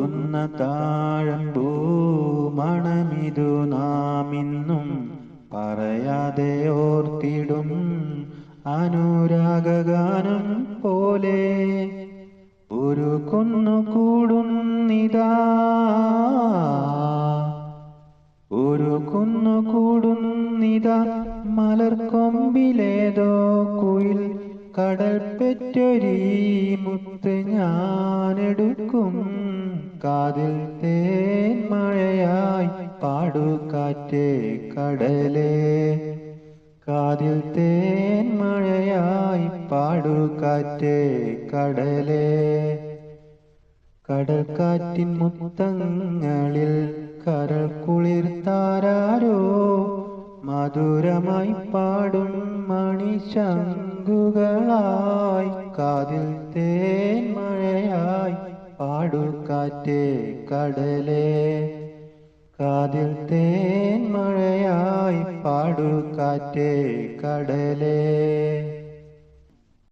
തൂകുന്ന താഴമ്പൂ മണമിതു നാമിന്നും പറയാതെ ഓർത്തിടും അനുരാഗഗാനം പോലെ. ഒരു കുന്നു കൂടുന്നിതാ, ഒരു കുന്നു കൂടുന്നിതാ, മലർക്കൊമ്പിലേതോ കുയിൽ കടൽ പെറ്റൊരീ മുത്ത് ഞാനെടുക്കും. കാതിൽ തേൻ മഴയായി പാടുകാറ്റേ കടലേ, കാതിൽ തേൻ മഴയായി പാടുകാറ്റേ കടലേ. കടൽക്കാറ്റിൻ മുത്തങ്ങളിൽ കരൾ കുളിർത്താരോ മധുരമായി പാടും മണിശങ്കുകളായി. കാതിൽ തേൻ മഴയായി പാടുകാറ്റേ കടലേ, കാതിൽ തേൻ മഴയായി പാടുകാറ്റേ കടലേ.